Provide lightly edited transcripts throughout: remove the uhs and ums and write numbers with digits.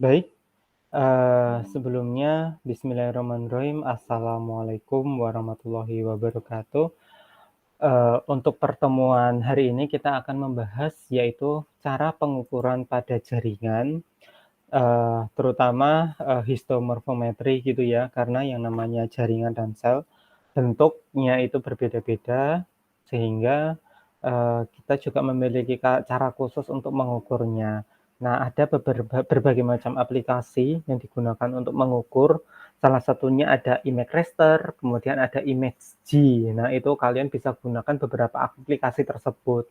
Baik, sebelumnya bismillahirrahmanirrahim. Assalamualaikum warahmatullahi wabarakatuh. Untuk pertemuan hari ini kita akan membahas yaitu cara pengukuran pada jaringan, terutama, histomorfometri gitu ya, karena yang namanya jaringan dan sel bentuknya itu berbeda-beda sehingga, kita juga memiliki cara khusus untuk mengukurnya. Nah, ada berbagai macam aplikasi yang digunakan untuk mengukur, salah satunya ada image raster, kemudian ada ImageG. Nah, itu kalian bisa gunakan beberapa aplikasi tersebut.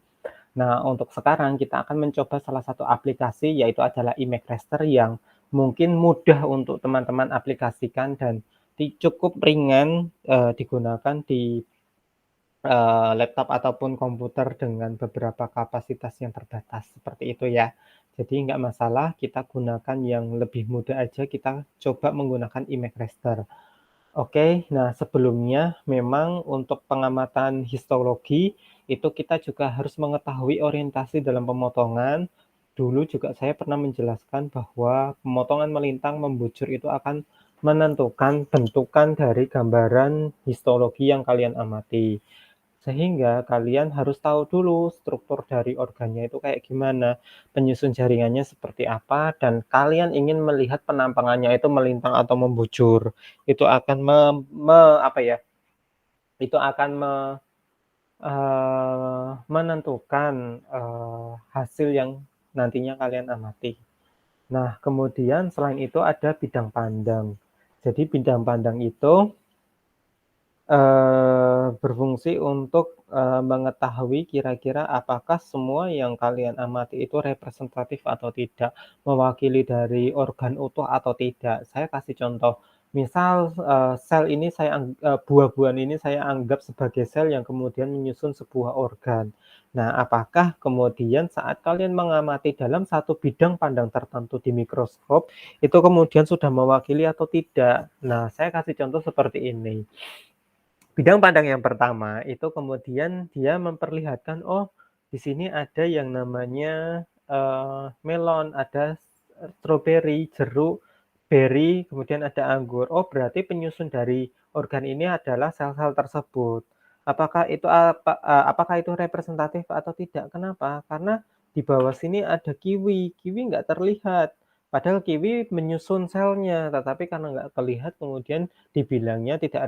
Nah, untuk sekarang kita akan mencoba salah satu aplikasi, yaitu adalah image raster yang mungkin mudah untuk teman-teman aplikasikan dan cukup ringan, digunakan di laptop ataupun komputer dengan beberapa kapasitas yang terbatas, seperti itu ya. Jadi nggak masalah kita gunakan yang lebih mudah aja, kita coba menggunakan image raster. Oke, nah sebelumnya memang untuk pengamatan histologi, itu kita juga harus mengetahui orientasi dalam pemotongan. Dulu juga saya pernah menjelaskan bahwa pemotongan melintang membujur itu akan menentukan bentukan dari gambaran histologi yang kalian amati. Sehingga kalian harus tahu dulu struktur dari organnya itu kayak gimana, penyusun jaringannya seperti apa, dan kalian ingin melihat penampangannya itu melintang atau membujur. Itu akan apa ya, itu akan menentukan, hasil yang nantinya kalian amati. Nah, kemudian selain itu ada bidang pandang. Jadi bidang pandang itu berfungsi untuk, mengetahui kira-kira apakah semua yang kalian amati itu representatif atau tidak, mewakili dari organ utuh atau tidak. Saya kasih contoh, misal, sel ini buah-buahan ini saya anggap sebagai sel yang kemudian menyusun sebuah organ. Nah, apakah kemudian saat kalian mengamati dalam satu bidang pandang tertentu di mikroskop, itu kemudian sudah mewakili atau tidak? Nah, saya kasih contoh seperti ini. Bidang pandang yang pertama itu kemudian dia memperlihatkan, oh di sini ada yang namanya, melon, ada stroberi, jeruk, beri, kemudian ada anggur. Oh berarti penyusun dari organ ini adalah sel-sel tersebut. Apakah itu representatif atau tidak? Kenapa? Karena di bawah sini ada kiwi, kiwi nggak terlihat, padahal kiwi menyusun selnya, tetapi karena nggak terlihat kemudian dibilangnya tidak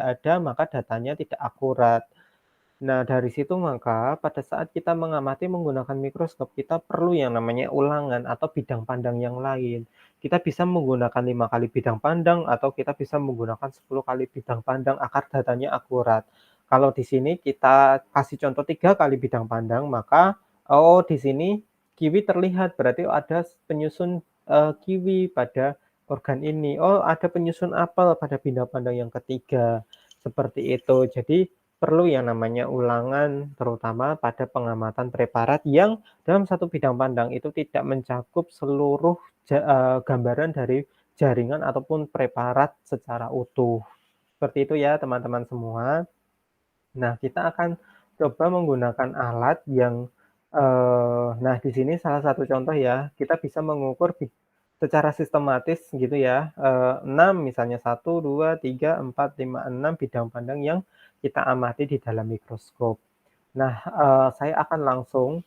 ada, maka datanya tidak akurat. Nah, dari situ maka pada saat kita mengamati menggunakan mikroskop, kita perlu yang namanya ulangan atau bidang pandang yang lain. Kita bisa menggunakan 5 kali bidang pandang atau kita bisa menggunakan 10 kali bidang pandang agar datanya akurat. Kalau di sini kita kasih contoh 3 kali bidang pandang, maka, oh di sini kiwi terlihat, berarti ada penyusun, kiwi pada organ ini. Oh, ada penyusun apel pada bidang pandang yang ketiga, seperti itu. Jadi perlu yang namanya ulangan, terutama pada pengamatan preparat yang dalam satu bidang pandang itu tidak mencakup seluruh gambaran dari jaringan ataupun preparat secara utuh. Seperti itu ya teman-teman semua. Nah, kita akan coba menggunakan alat yang, nah di sini salah satu contoh ya, kita bisa mengukur secara sistematis gitu ya, 6 misalnya 1, 2, 3, 4, 5, 6 bidang pandang yang kita amati di dalam mikroskop. Nah, saya akan langsung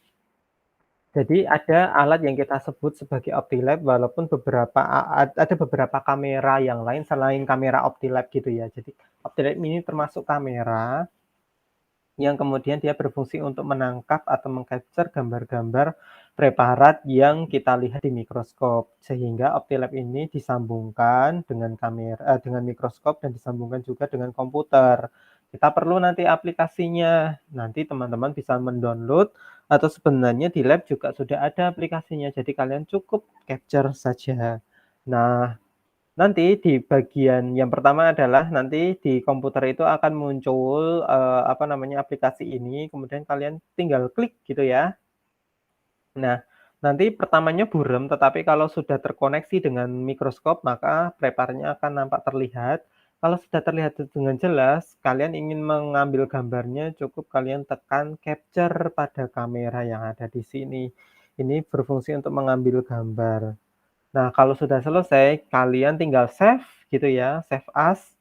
jadi ada alat yang kita sebut sebagai OptiLab walaupun ada beberapa kamera yang lain selain kamera OptiLab gitu ya. Jadi OptiLab ini termasuk kamera yang kemudian dia berfungsi untuk menangkap atau meng-capture gambar-gambar preparat yang kita lihat di mikroskop. Sehingga OptiLab ini disambungkan dengan mikroskop dan disambungkan juga dengan komputer. Kita perlu nanti aplikasinya, nanti teman-teman bisa mendownload atau sebenarnya di lab juga sudah ada aplikasinya, jadi kalian cukup capture saja. Nah, nanti di bagian yang pertama adalah nanti di komputer itu akan muncul, aplikasi ini, kemudian kalian tinggal klik gitu ya. Nah, nanti pertamanya buram, tetapi kalau sudah terkoneksi dengan mikroskop, maka preparnya akan nampak terlihat. Kalau sudah terlihat dengan jelas, kalian ingin mengambil gambarnya, cukup kalian tekan capture pada kamera yang ada di sini. Ini berfungsi untuk mengambil gambar. Nah, kalau sudah selesai, kalian tinggal save gitu ya, save as,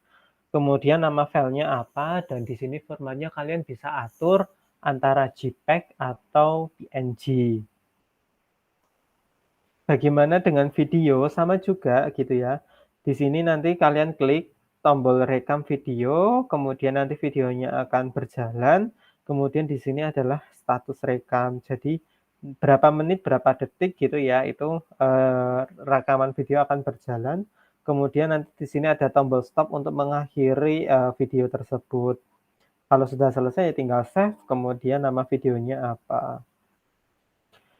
kemudian nama filenya apa, dan di sini formatnya kalian bisa atur antara JPEG atau PNG. Bagaimana dengan video? Sama juga gitu ya. Di sini nanti kalian klik tombol rekam video, kemudian nanti videonya akan berjalan, kemudian di sini adalah status rekam. Jadi berapa menit, berapa detik gitu ya, itu, rekaman video akan berjalan, kemudian nanti di sini ada tombol stop untuk mengakhiri, video tersebut. Kalau sudah selesai ya tinggal save, kemudian nama videonya apa.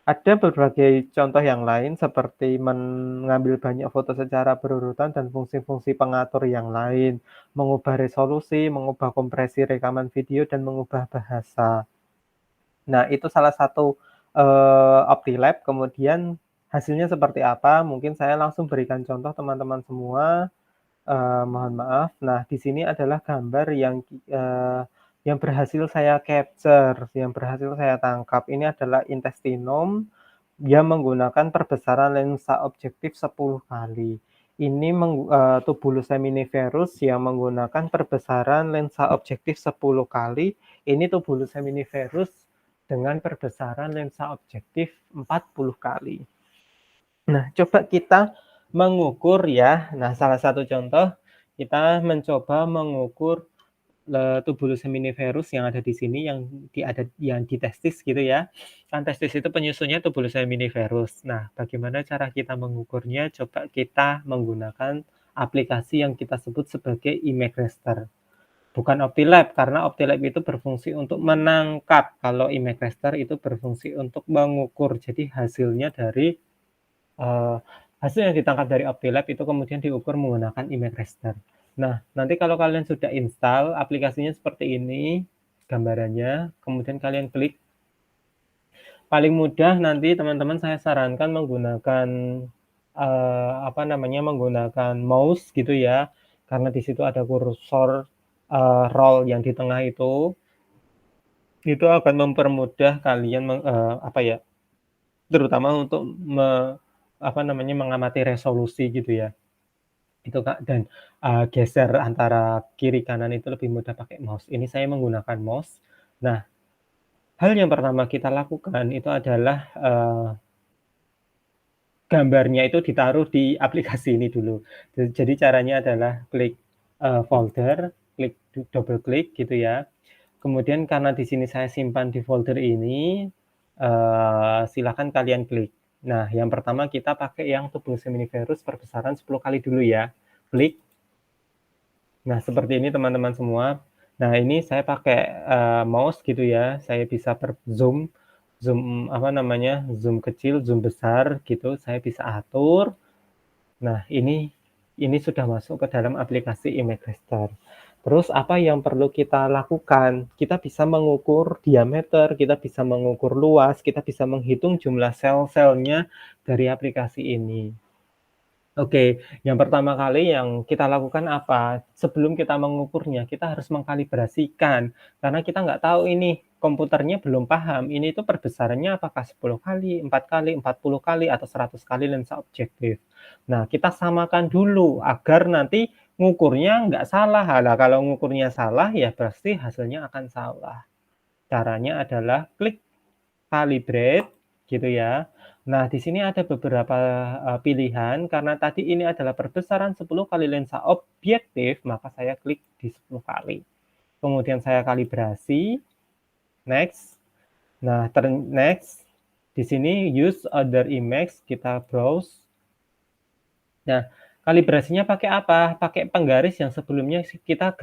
Ada berbagai contoh yang lain seperti mengambil banyak foto secara berurutan dan fungsi-fungsi pengatur yang lain, mengubah resolusi, mengubah kompresi rekaman video, dan mengubah bahasa. Nah, itu salah satu, Optilab, kemudian hasilnya seperti apa, mungkin saya langsung berikan contoh teman-teman semua. Mohon maaf. Nah, di sini adalah gambar yang berhasil saya capture, yang berhasil saya tangkap. Ini adalah intestinum yang menggunakan perbesaran lensa objektif 10 kali. Ini tubulus seminiferus yang menggunakan perbesaran lensa objektif 10 kali. Ini tubulus seminiferus dengan perbesaran lensa objektif 40 kali. Nah, coba kita mengukur ya. Nah, salah satu contoh kita mencoba mengukur tubulus seminiferus yang ada di sini yang di testis gitu ya. Kan testis itu penyusunnya tubulus seminiferus. Nah, bagaimana cara kita mengukurnya? Coba kita menggunakan aplikasi yang kita sebut sebagai image raster. Bukan Optilab, karena Optilab itu berfungsi untuk menangkap, kalau image raster itu berfungsi untuk mengukur. Jadi hasilnya dari hasil yang ditangkap dari Optilab itu kemudian diukur menggunakan image raster. Nah, nanti kalau kalian sudah install, aplikasinya seperti ini gambarannya, kemudian kalian klik. Paling mudah nanti teman-teman saya sarankan menggunakan, menggunakan mouse gitu ya, karena di situ ada kursor, roll yang di tengah itu akan mempermudah kalian terutama untuk mengamati resolusi gitu ya. Itu Kak, dan, geser antara kiri kanan itu lebih mudah pakai mouse. Ini saya menggunakan mouse. Nah, hal yang pertama kita lakukan itu adalah, gambarnya itu ditaruh di aplikasi ini dulu. Jadi caranya adalah klik, folder, double klik gitu ya. Kemudian karena di sini saya simpan di folder ini, silakan kalian klik. Nah, yang pertama kita pakai yang tubulus seminiferus perbesaran 10 kali dulu ya. Klik. Nah, seperti ini teman-teman semua. Nah, ini saya pakai, mouse gitu ya, saya bisa zoom zoom zoom kecil, zoom besar gitu, saya bisa atur. Nah, ini sudah masuk ke dalam aplikasi image raster. Terus apa yang perlu kita lakukan? Kita bisa mengukur diameter, kita bisa mengukur luas, kita bisa menghitung jumlah sel-selnya dari aplikasi ini. Oke, yang pertama kali yang kita lakukan apa? Sebelum kita mengukurnya, kita harus mengkalibrasikan. Karena kita nggak tahu ini, komputernya belum paham, ini itu perbesarannya apakah 10 kali, 4 kali, 40 kali, atau 100 kali lensa objektif. Nah, kita samakan dulu agar nanti ngukurnya nggak salah. Nah, kalau ngukurnya salah, ya pasti hasilnya akan salah. Caranya adalah klik calibrate gitu ya. Nah, di sini ada beberapa, pilihan karena tadi ini adalah perbesaran 10 kali lensa objektif, maka saya klik di 10 kali. Kemudian saya kalibrasi, next. Nah, next. Di sini use other image, kita browse. Nah, kalibrasinya pakai apa? Pakai penggaris yang sebelumnya kita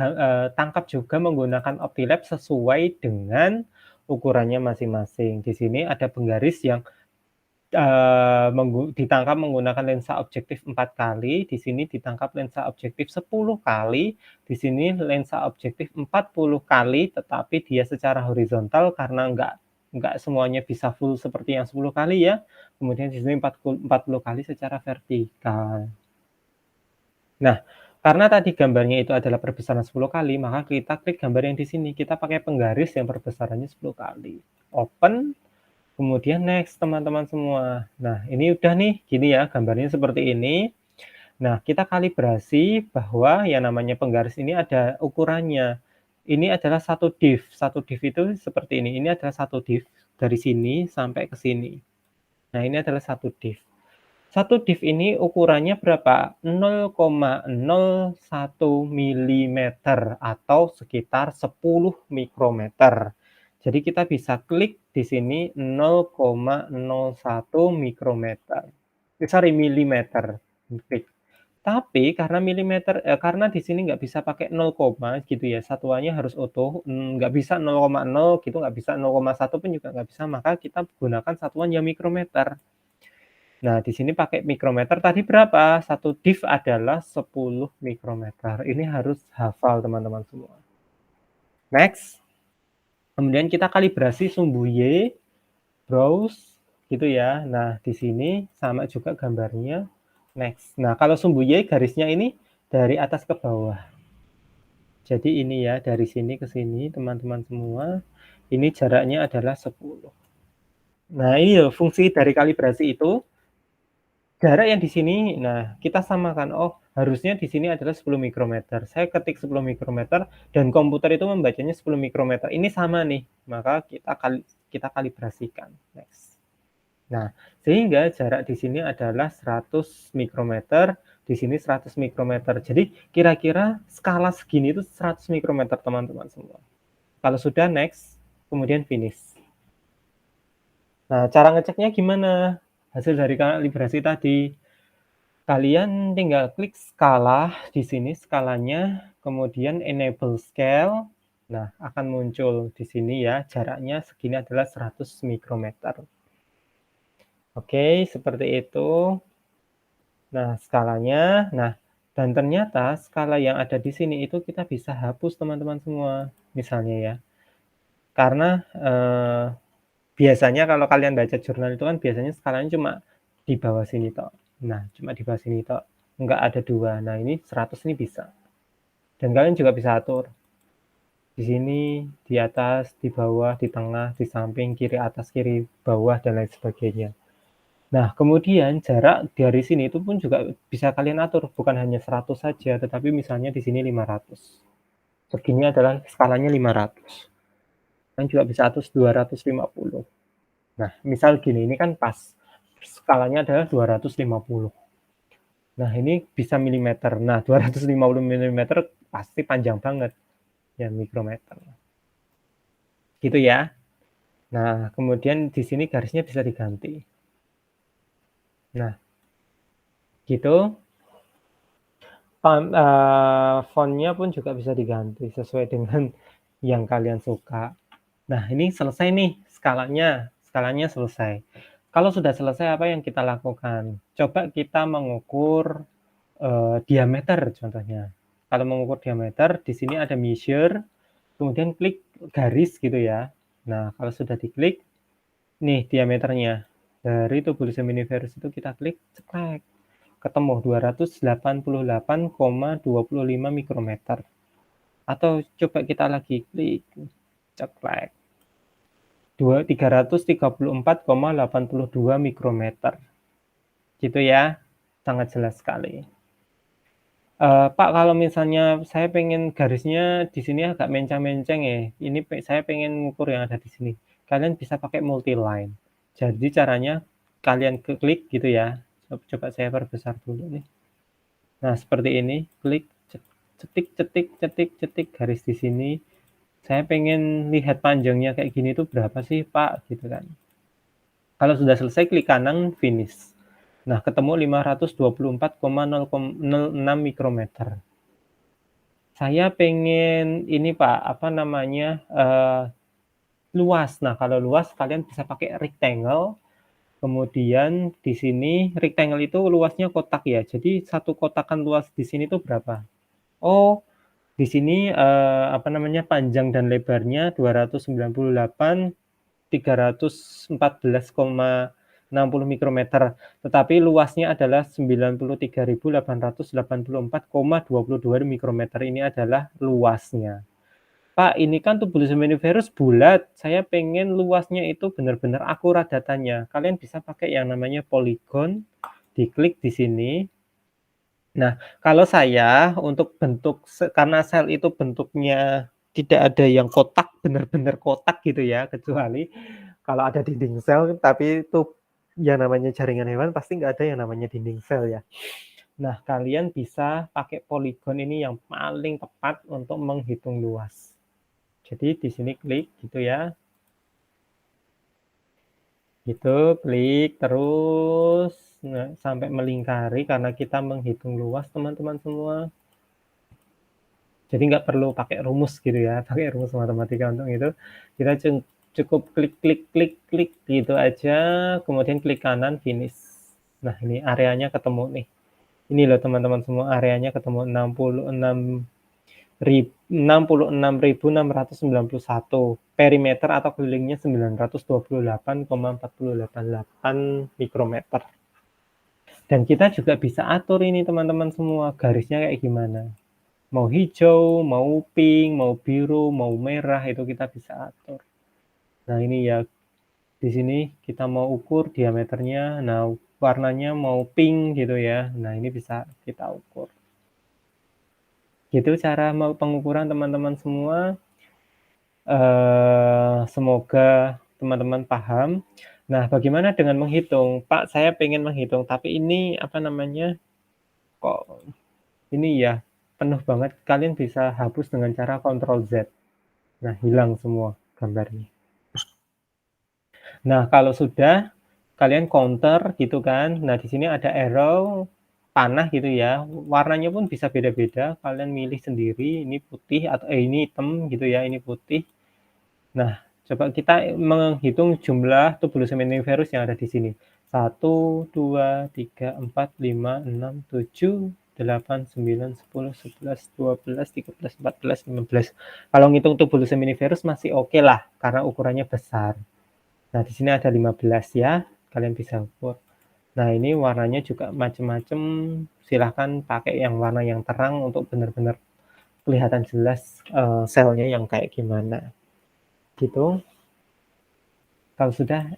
tangkap juga menggunakan Optilab sesuai dengan ukurannya masing-masing. Di sini ada penggaris yang ditangkap menggunakan lensa objektif 4 kali, di sini ditangkap lensa objektif 10 kali, di sini lensa objektif 40 kali, tetapi dia secara horizontal karena nggak semuanya bisa full seperti yang 10 kali ya. Kemudian di sini 40 kali secara vertikal. Nah, karena tadi gambarnya itu adalah perbesaran 10 kali, maka kita klik gambar yang di sini. Kita pakai penggaris yang perbesarannya 10 kali. Open. kemudian next teman-teman semua. Nah, ini udah nih, gini ya, gambarnya seperti ini. Nah, kita kalibrasi bahwa yang namanya penggaris ini ada ukurannya. Ini adalah satu div. Satu div itu seperti ini. Ini adalah satu div dari sini sampai ke sini. Nah, ini adalah satu div. Satu div ini ukurannya berapa? 0,01 milimeter atau sekitar 10 mikrometer. Jadi kita bisa klik di sini 0,01 mikrometer. Milimeter. Klik. Tapi karena di sini nggak bisa pakai 0 koma gitu ya, satuannya harus utuh, nggak bisa 0,0 gitu, nggak bisa 0,1 pun juga nggak bisa, maka kita gunakan satuan yang mikrometer. Nah, di sini pakai mikrometer tadi berapa? Satu div adalah 10 mikrometer. Ini harus hafal teman-teman semua. Next. Kemudian kita kalibrasi sumbu Y, browse, gitu ya. Nah, di sini sama juga gambarnya. Next. Nah, kalau sumbu Y garisnya ini dari atas ke bawah. Jadi ini ya, dari sini ke sini teman-teman semua. Ini jaraknya adalah 10. Nah, ini loh fungsi dari kalibrasi itu. Jarak yang di sini, nah kita samakan, oh harusnya di sini adalah 10 mikrometer. Saya ketik 10 mikrometer dan komputer itu membacanya 10 mikrometer. Ini sama nih, maka kita kalibrasikan. Next. Nah, sehingga jarak di sini adalah 100 mikrometer, di sini 100 mikrometer. Jadi kira-kira skala segini itu 100 mikrometer teman-teman semua. Kalau sudah next, kemudian finish. Nah, cara ngeceknya gimana? Hasil dari kalibrasi tadi. Kalian tinggal klik skala di sini, skalanya, kemudian enable scale. Nah, akan muncul di sini ya, jaraknya segini adalah 100 mikrometer. Oke, seperti itu. Nah, skalanya. Nah, dan ternyata skala yang ada di sini itu kita bisa hapus teman-teman semua, misalnya ya. Karena biasanya kalau kalian baca jurnal itu kan biasanya skalanya cuma di bawah sini toh. Nah, cuma di bawah sini toh. Enggak ada 2. Nah, ini 100 ini bisa. Dan kalian juga bisa atur. Di sini, di atas, di bawah, di tengah, di samping, kiri atas, kiri bawah, dan lain sebagainya. Nah, kemudian jarak dari sini itu pun juga bisa kalian atur. Bukan hanya 100 saja, tetapi misalnya di sini 500. Segini adalah skalanya 500. Kalian juga bisa atur 250. Nah, misal gini, ini kan pas. Skalanya adalah 250. Nah, ini bisa milimeter. Nah, 250 milimeter pasti panjang banget. Ya, mikrometer. Gitu ya. Nah, kemudian di sini garisnya bisa diganti. Nah, gitu. Fontnya pun juga bisa diganti sesuai dengan yang kalian suka. Nah, ini selesai nih skalanya. Skalanya selesai. Kalau sudah selesai, apa yang kita lakukan? Coba kita mengukur diameter contohnya. Kalau mengukur diameter, di sini ada measure, kemudian klik garis gitu ya. Nah, kalau sudah diklik, nih diameternya. Dari tubulisme universe itu kita klik, ceklek. Ketemu 288,25 mikrometer. Atau coba kita lagi klik, ceklek. 334,82 mikrometer. Gitu ya, sangat jelas sekali. Pak, kalau misalnya saya pengen garisnya di sini agak menceng-menceng ya, ini saya pengen ngukur yang ada di sini. Kalian bisa pakai multi line. Jadi caranya kalian klik gitu ya. Coba saya perbesar dulu nih. Nah, seperti ini, klik cetik cetik cetik cetik garis di sini. Saya pengen lihat panjangnya kayak gini tuh berapa sih, Pak, gitu kan. Kalau sudah selesai klik kanan finish. Nah, ketemu 524,06 mikrometer. Saya pengen ini Pak, apa namanya, luas. Nah, kalau luas kalian bisa pakai rectangle, kemudian di sini rectangle itu luasnya kotak ya, jadi satu kotakan luas di sini tuh berapa? Oh, di sini, apa namanya, panjang dan lebarnya 298, 314,60 mikrometer, tetapi luasnya adalah 93.884,22 mikrometer, ini adalah luasnya. "Pak, ini kan tubulus omnivorous bulat, saya pengen luasnya itu benar-benar akurat datanya." Kalian bisa pakai yang namanya poligon, diklik di sini. Nah, kalau saya untuk bentuk karena sel itu bentuknya tidak ada yang kotak, benar-benar kotak gitu ya, kecuali kalau ada dinding sel, tapi itu yang namanya jaringan hewan pasti nggak ada yang namanya dinding sel ya. Nah, kalian bisa pakai poligon ini yang paling tepat untuk menghitung luas. Jadi di sini klik gitu ya. Gitu, klik terus sampai melingkari karena kita menghitung luas teman-teman semua. Jadi nggak perlu pakai rumus gitu ya, pakai rumus matematika untuk itu. Kita cukup klik klik klik klik gitu aja, kemudian klik kanan finish. Nah, ini areanya ketemu nih. Ini loh teman-teman semua, areanya ketemu 66.691 perimeter atau kelilingnya 928,4088 mikrometer. Dan kita juga bisa atur ini teman-teman semua, garisnya kayak gimana. Mau hijau, mau pink, mau biru, mau merah, itu kita bisa atur. Nah, ini ya, di sini kita mau ukur diameternya, nah warnanya mau pink gitu ya. Nah, ini bisa kita ukur. Gitu cara pengukuran teman-teman semua. Semoga teman-teman paham. Nah, bagaimana dengan menghitung? Pak, saya pengen menghitung, tapi ini apa namanya, kok ini ya penuh banget. Kalian bisa hapus dengan cara Ctrl Z. Nah, hilang semua gambarnya. Nah, kalau sudah kalian counter gitu kan. Nah, di sini ada arrow panah gitu ya. Warnanya pun bisa beda-beda. Kalian milih sendiri. Ini putih atau ini hitam gitu ya. Ini putih. Nah, coba kita menghitung jumlah tubulus omnivorous yang ada di sini. 1, 2, 3, 4, 5, 6, 7, 8, 9, 10, 11, 12, 13, 14, 15. Kalau ngitung tubulus omnivorous masih oke lah, karena ukurannya besar. Nah, di sini ada 15 ya, kalian bisa ukur. Nah, ini warnanya juga macam-macam. Silahkan pakai yang warna yang terang untuk benar-benar kelihatan jelas selnya yang kayak gimana. Gitu. Kalau sudah,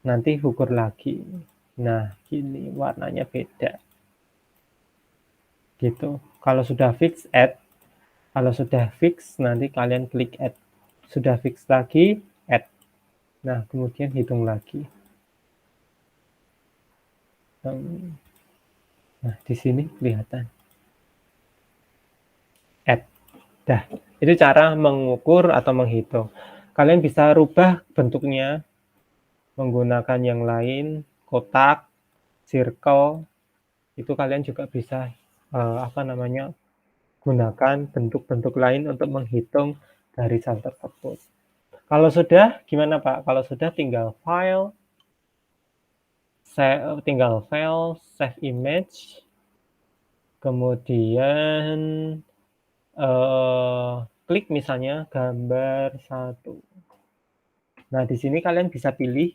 nanti ukur lagi. Nah, gini warnanya beda. Gitu. Kalau sudah fix add. Kalau sudah fix nanti kalian klik add. Sudah fix lagi add. Nah, kemudian hitung lagi. Nah, di sini kelihatan. Add. Dah, itu cara mengukur atau menghitung. Kalian bisa rubah bentuknya menggunakan yang lain, kotak, circle, itu kalian juga bisa gunakan bentuk-bentuk lain untuk menghitung garisan tersebut. Kalau sudah, gimana Pak? Kalau sudah tinggal file, save image, kemudian klik misalnya gambar 1. Nah, di sini kalian bisa pilih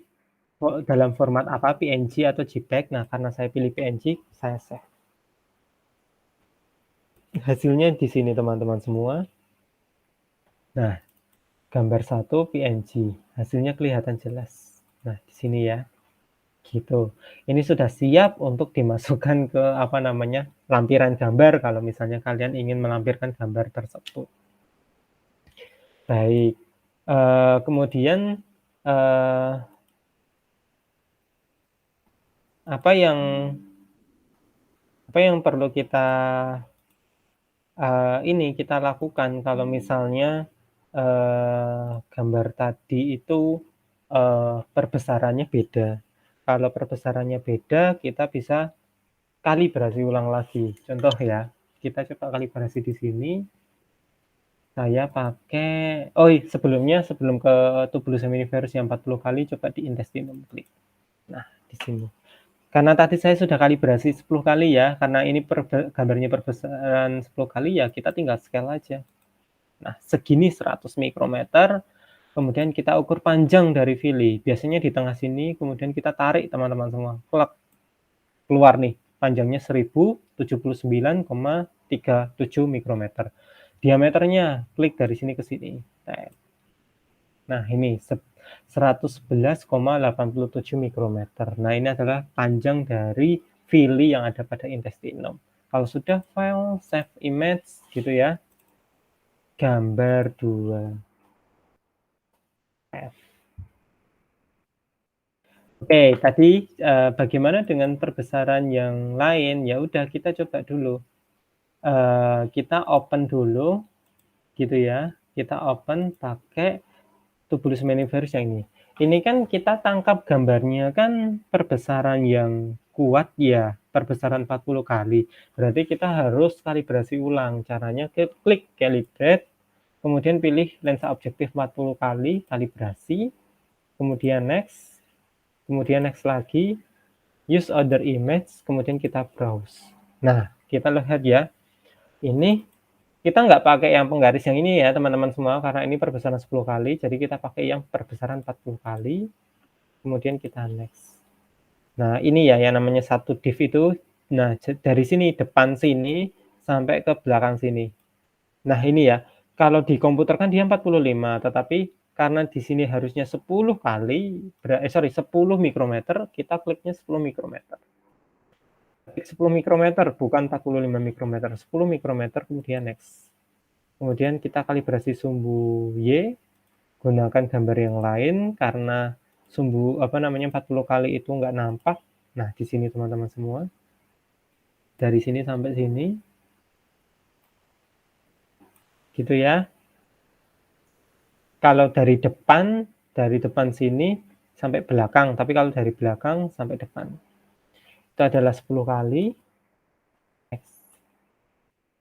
dalam format apa, PNG atau JPEG. Nah, karena saya pilih PNG, saya save. Hasilnya di sini teman-teman semua. Nah, gambar 1 PNG, hasilnya kelihatan jelas. Nah, di sini ya. Gitu. Ini sudah siap untuk dimasukkan ke lampiran gambar kalau misalnya kalian ingin melampirkan gambar tersebut. Baik. Kemudian apa yang perlu kita kita lakukan kalau misalnya gambar tadi itu perbesarannya beda. Kalau perbesarannya beda, kita bisa kalibrasi ulang lagi. Contoh ya, kita coba kalibrasi di sini. Saya pakai, sebelum ke tubulus omnivorous yang 40 kali, coba di intestinum klik. Nah, di sini. Karena tadi saya sudah kalibrasi 10 kali ya, karena ini gambarnya perbesaran 10 kali ya, kita tinggal scale aja. Nah, segini 100 mikrometer, kemudian kita ukur panjang dari fili. Biasanya di tengah sini, kemudian kita tarik teman-teman semua. Keluar nih, panjangnya 1079,37 mikrometer. diameternya, klik dari sini ke sini. Nah, ini 111,87 mikrometer. Nah, ini adalah panjang dari villi yang ada pada intestinum. Kalau sudah file save image gitu ya, gambar 2. Oke, tadi bagaimana dengan perbesaran yang lain? Ya udah kita coba dulu. Kita open dulu gitu ya. Kita open pakai Tubulus Miniverse yang ini. Ini kan kita tangkap gambarnya kan perbesaran yang kuat ya, perbesaran 40 kali. Berarti kita harus kalibrasi ulang. Caranya klik calibrate, kemudian pilih lensa objektif 40 kali, kalibrasi, kemudian next lagi, use other image, kemudian kita browse. Nah, kita lihat ya, ini kita nggak pakai yang penggaris yang ini ya teman-teman semua, karena ini perbesaran 10 kali, jadi kita pakai yang perbesaran 40 kali, kemudian kita next. Nah, ini ya yang namanya satu div itu, nah dari sini, depan sini, sampai ke belakang sini. Nah ini ya, kalau di komputer kan dia 45, tetapi karena di sini harusnya 10 kali, 10 mikrometer, kita kliknya 10 mikrometer. 10 mikrometer, bukan 45 mikrometer, 10 mikrometer, kemudian next. Kemudian kita kalibrasi sumbu Y, gunakan gambar yang lain, karena sumbu 40 kali itu nggak nampak. Nah, di sini teman-teman semua. Dari sini sampai sini. Gitu ya. Kalau dari depan sini sampai belakang, tapi kalau dari belakang sampai depan. Itu adalah 10 kali.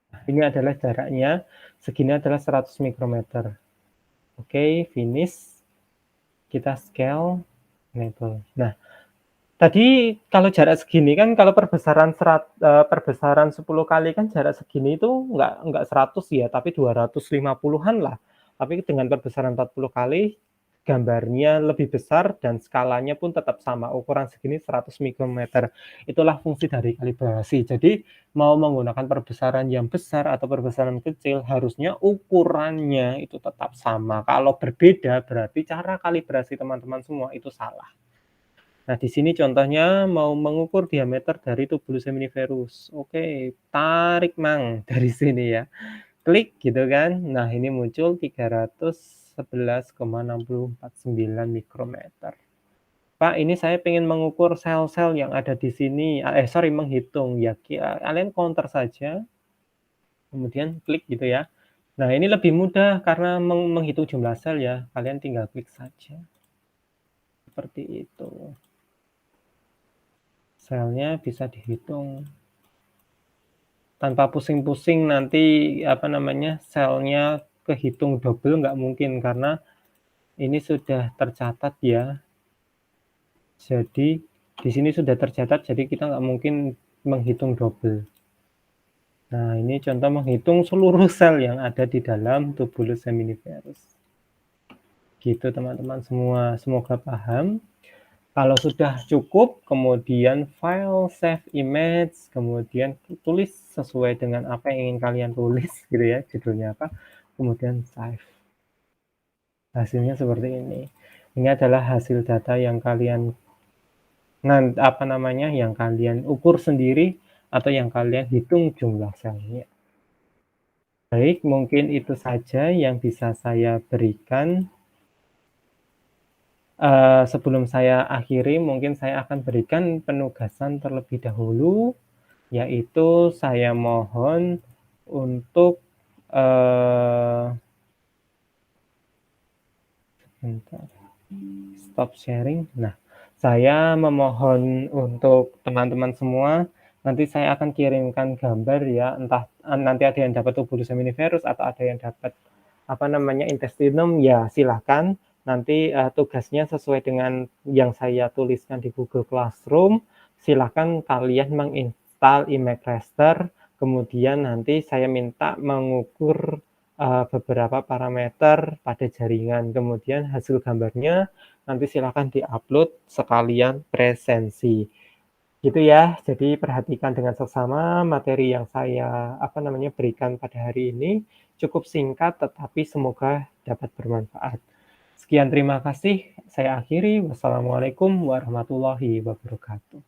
Nah, ini adalah jaraknya, segini adalah 100 mikrometer. Oke, finish. Kita scale, enable. Nah, tadi kalau jarak segini kan kalau perbesaran 10 kali kan jarak segini itu nggak 100 ya, tapi 250-an lah. Tapi dengan perbesaran 40 kali, gambarnya lebih besar dan skalanya pun tetap sama, ukuran segini 100 mikrometer. Itulah fungsi dari kalibrasi. Jadi, mau menggunakan perbesaran yang besar atau perbesaran kecil, harusnya ukurannya itu tetap sama. Kalau berbeda, berarti cara kalibrasi teman-teman semua itu salah. Nah, di sini contohnya mau mengukur diameter dari Tubulus seminiferus. Oke, tarik Mang dari sini ya. Klik gitu kan. Nah, ini muncul 311,6049 mikrometer. Pak, ini saya pengen mengukur sel-sel yang ada di sini. Menghitung ya. Kalian counter saja. Kemudian klik gitu ya. Nah, ini lebih mudah karena menghitung jumlah sel ya. Kalian tinggal klik saja. Seperti itu. Selnya bisa dihitung tanpa pusing-pusing nanti selnya kehitung double nggak mungkin karena ini sudah tercatat ya. Jadi di sini sudah tercatat, jadi kita nggak mungkin menghitung double. Nah, ini contoh menghitung seluruh sel yang ada di dalam Tubulus seminiferus. Gitu teman-teman semua, semoga paham. Kalau sudah cukup, kemudian file save image, kemudian tulis sesuai dengan apa yang ingin kalian tulis gitu ya, judulnya apa, kemudian save. Hasilnya seperti ini. Ini adalah hasil data yang kalian yang kalian ukur sendiri atau yang kalian hitung jumlah selnya. Baik, mungkin itu saja yang bisa saya berikan. Sebelum saya akhiri, mungkin saya akan berikan penugasan terlebih dahulu, yaitu saya mohon untuk stop sharing. Nah, saya memohon untuk teman-teman semua, nanti saya akan kirimkan gambar ya, entah nanti ada yang dapat Tubulus seminiferus atau ada yang dapat intestinum, ya silahkan. Nanti tugasnya sesuai dengan yang saya tuliskan di Google Classroom. Silahkan kalian menginstal image raster, kemudian nanti saya minta mengukur beberapa parameter pada jaringan. Kemudian hasil gambarnya nanti silahkan di-upload sekalian presensi. Gitu ya. Jadi perhatikan dengan seksama materi yang saya berikan pada hari ini. cukup singkat tetapi semoga dapat bermanfaat. Sekian terima kasih, saya akhiri. Wassalamualaikum warahmatullahi wabarakatuh.